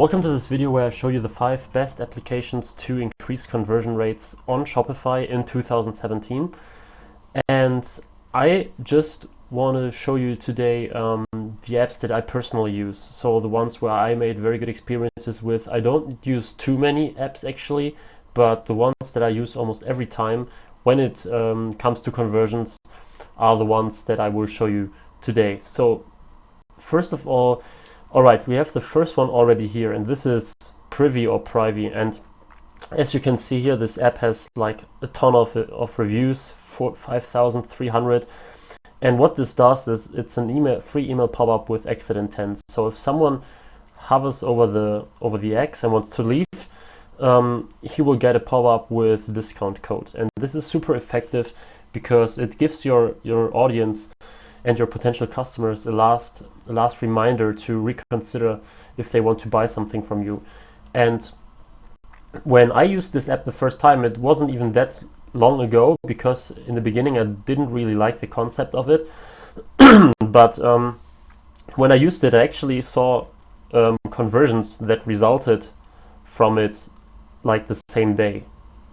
Welcome to this video where I show you the 5 best applications to increase conversion rates on Shopify in 2017. And I just want to show you today the apps that I personally use. So the ones where I made very good experiences with. I don't use too many apps actually, but the ones that I use almost every time when it comes to conversions are the ones that I will show you today. So first of all, right, we have the first one already here, and this is Privy or Privy. And as you can see here, this app has like a ton of reviews, 5,300. And what this does is it's an free email pop-up with exit intent. So if someone hovers over the X and wants to leave, he will get a pop-up with discount code. And this is super effective because it gives your audience and your potential customers a last reminder to reconsider if they want to buy something from you. And when I used this app the first time, it wasn't even that long ago, because in the beginning I didn't really like the concept of it. But when I used it, I actually saw conversions that resulted from it like the same day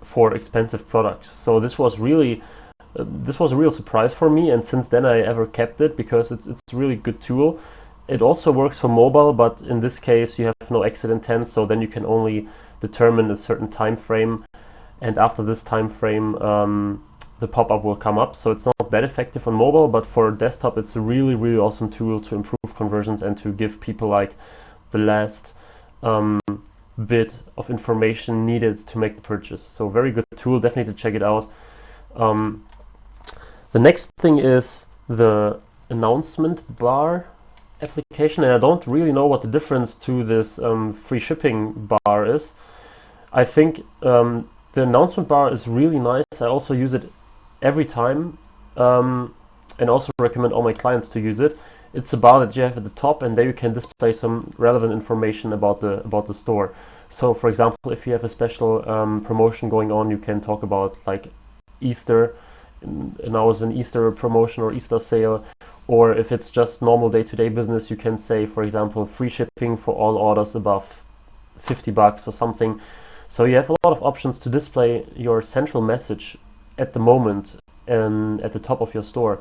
for expensive products. So this was a real surprise for me, and since then I ever kept it because it's a really good tool. It also works for mobile, but in this case you have no exit intent, so then you can only determine a certain time frame, and after this time frame the pop-up will come up. So it's not that effective on mobile, but for desktop it's a really awesome tool to improve conversions and to give people like the last bit of information needed to make the purchase. So very good tool, definitely to check it out. The next thing is the announcement bar application, and I don't really know what the difference to this free shipping bar is. I think the announcement bar is really nice. I also use it every time, and also recommend all my clients to use it. It's a bar that you have at the top, and there you can display some relevant information about the store. So for example, if you have a special promotion going on, you can talk about like Easter, and now is an Easter promotion or Easter sale. Or if it's just normal day-to-day business, you can say, for example, free shipping for all orders above $50 or something. So you have a lot of options to display your central message at the moment and at the top of your store.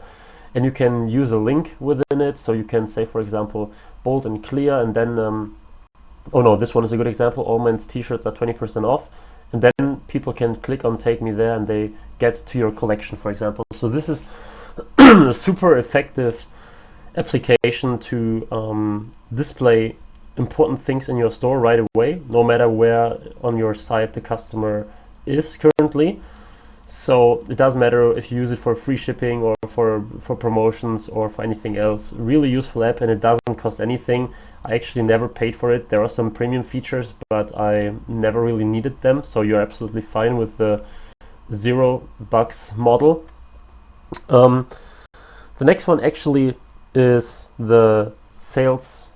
And you can use a link within it. So you can say, for example, bold and clear, and then oh no, this one is a good example. All men's t-shirts are 20% off. And then people can click on take me there and they get to your collection, for example. So this is a super effective application to display important things in your store right away, no matter where on your site the customer is currently. So it doesn't matter if you use it for free shipping or for promotions or for anything else. Really useful app, and it doesn't cost anything. I actually never paid for it. There are some premium features, but I never really needed them. So you're absolutely fine with the $0 model. The next one actually is the sales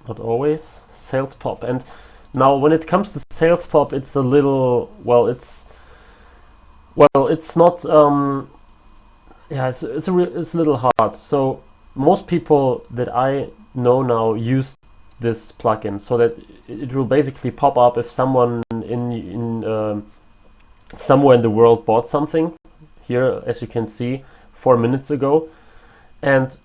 pop. And now when it comes to sales pop, it's a little, it's not, it's a little hard. So most people that I know now use this plugin so that it will basically pop up if someone in somewhere in the world bought something. Here, as you can see, 4 minutes ago. And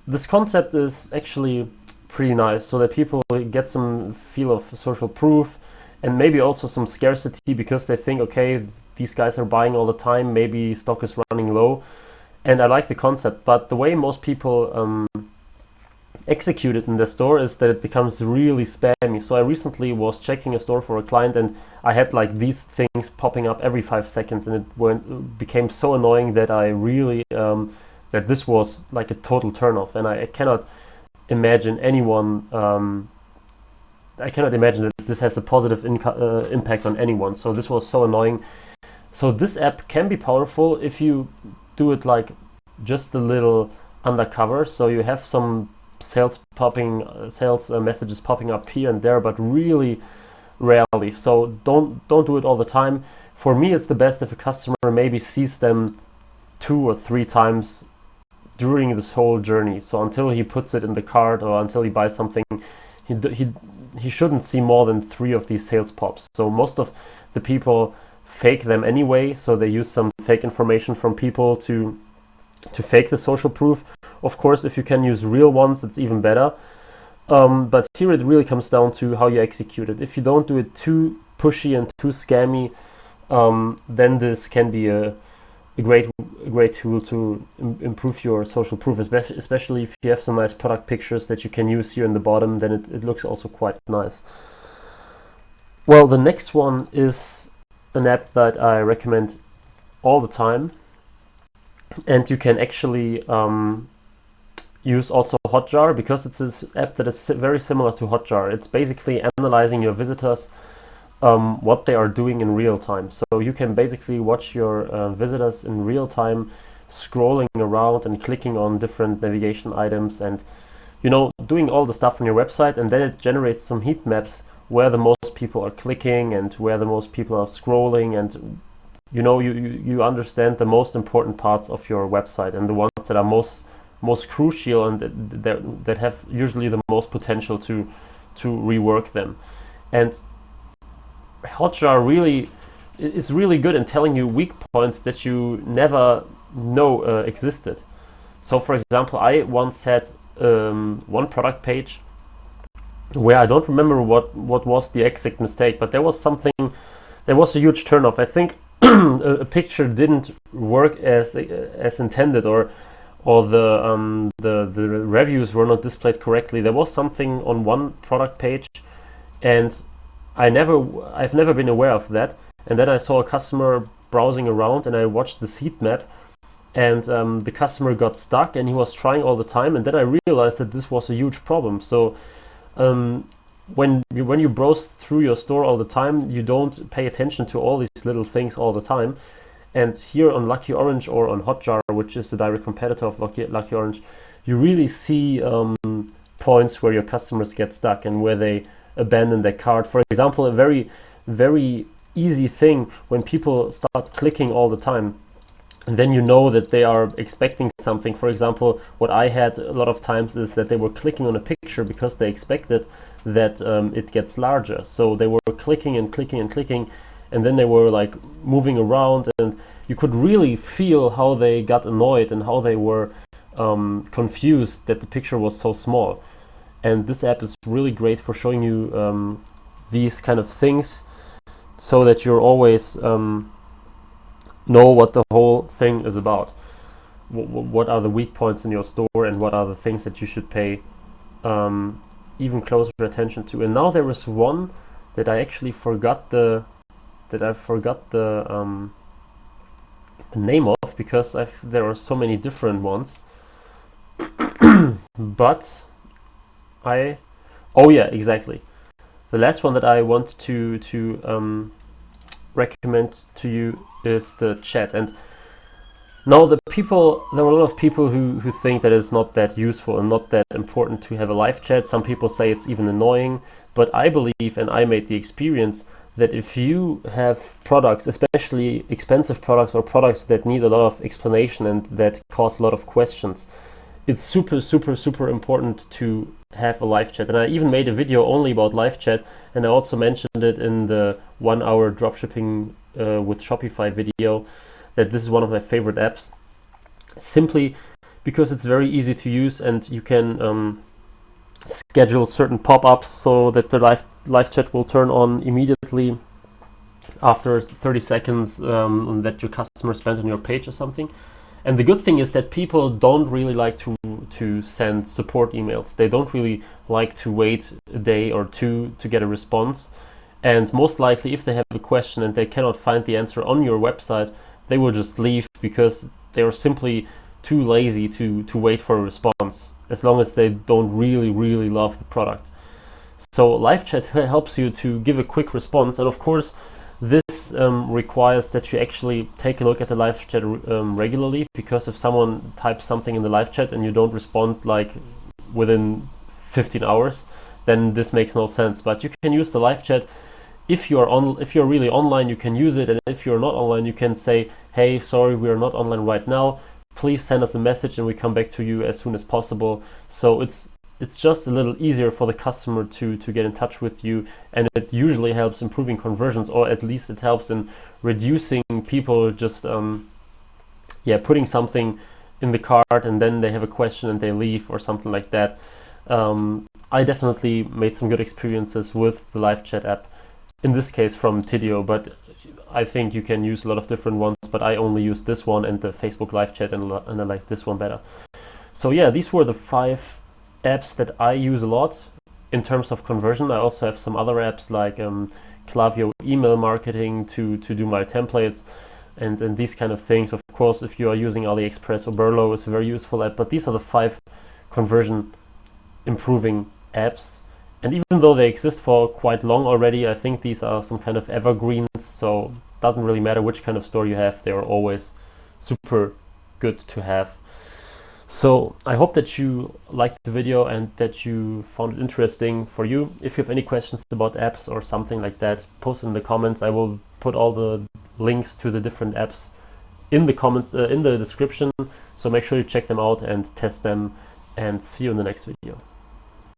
this concept is actually pretty nice, so that people get some feel of social proof and maybe also some scarcity, because they think, okay, these guys are buying all the time, maybe stock is running low. And I like the concept, but the way most people execute it in the store is that it becomes really spammy. So I recently was checking a store for a client, and I had like these things popping up every 5 seconds, and it became so annoying that I really that this was like a total turnoff. And I cannot imagine anyone I cannot imagine that this has a positive impact on anyone. So this was so annoying. So this app can be powerful if you do it like just a little undercover. So you have some sales messages popping up here and there, but really rarely. So don't do it all the time. For me, it's the best if a customer maybe sees them 2 or 3 times during this whole journey. So until he puts it in the cart or until he bues something, he he shouldn't see more than 3 of these sales pops. So most of the people fake them anyway, so they use some fake information from people to fake the social proof. Of course, if you can use real ones, it's even better. But here it really comes down to how you execute it. If you don't do it too pushy and too scammy, then this can be a great tool to improve your social proof, especially if you have some nice product pictures that you can use here in the bottom, then it looks also quite nice. Well, the next one is an app that I recommend all the time, and you can actually use also Hotjar, because it's an app that is very similar to Hotjar. It's basically analyzing your visitors, what they are doing in real time. So you can basically watch your visitors in real time, scrolling around and clicking on different navigation items, and doing all the stuff on your website, and then it generates some heat maps where the most people are clicking and where the most people are scrolling, and you understand the most important parts of your website and the ones that are most crucial and that have usually the most potential to rework them. And Hotjar really is really good in telling you weak points that you never know existed. So for example, I once had one product page where I don't remember what was the exact mistake, but there was a huge turnoff. I think a picture didn't work as intended, or the reviews were not displayed correctly. There was something on one product page, and I've never been aware of that. And then I saw a customer browsing around, and I watched this heat map, and the customer got stuck, and he was trying all the time. And then I realized that this was a huge problem. So when you browse through your store all the time, you don't pay attention to all these little things all the time. And here on Lucky Orange or on Hotjar, which is the direct competitor of Lucky Orange, you really see points where your customers get stuck and where they abandon their cart. For example, a very, very easy thing, when people start clicking all the time, and then you know that they are expecting something. For example, what I had a lot of times is that they were clicking on a picture because they expected that it gets larger. So they were clicking and clicking and clicking, and then they were like moving around, and you could really feel how they got annoyed and how they were confused that the picture was so small. And this app is really great for showing you these kind of things, so that you're always know what the whole thing is about. What are the weak points in your store, and what are the things that you should pay even closer attention to. And now there is one that I actually forgot the name of, because there are so many different ones. But oh yeah, exactly. The last one that I want to recommend to you is the chat. And now there are a lot of people who think that it's not that useful and not that important to have a live chat. Some people say it's even annoying, but I believe, and I made the experience, that if you have products, especially expensive products or products that need a lot of explanation and that cause a lot of questions, it's super, super, super important to have a live chat. And I even made a video only about live chat, and I also mentioned it in the 1 hour dropshipping with Shopify video, that this is one of my favorite apps, simply because it's very easy to use, and you can schedule certain pop-ups so that the live chat will turn on immediately after 30 seconds that your customer spent on your page or something. And the good thing is that people don't really like to send support emails. They don't really like to wait a day or two to get a response. And most likely, if they have a question and they cannot find the answer on your website, they will just leave, because they are simply too lazy to wait for a response, as long as they don't really, really love the product. So live chat helps you to give a quick response. And of course, this requires that you actually take a look at the live chat regularly, because if someone types something in the live chat and you don't respond like within 15 hours, then this makes no sense. But you can use the live chat. If you're really online, you can use it, and if you're not online, you can say, hey, sorry, we are not online right now. Please send us a message and we come back to you as soon as possible. So it's it's just a little easier for the customer to get in touch with you, and it usually helps improving conversions, or at least it helps in reducing people just putting something in the cart and then they have a question and they leave or something like that. I definitely made some good experiences with the live chat app, in this case from Tidio, but I think you can use a lot of different ones, but I only use this one and the Facebook live chat, and I like this one better. So yeah, these were the 5 apps that I use a lot in terms of conversion. I also have some other apps like Klaviyo email marketing to do my templates and these kind of things. Of course, if you are using AliExpress or Burlo, it's a very useful app, but these are the 5 conversion improving apps. And even though they exist for quite long already, I think these are some kind of evergreens, so it doesn't really matter which kind of store you have, they are always super good to have. So I hope that you liked the video and that you found it interesting for you. If you have any questions about apps or something like that, post in the comments. I will put all the links to the different apps in the comments, in the description. So make sure you check them out and test them, and see you in the next video.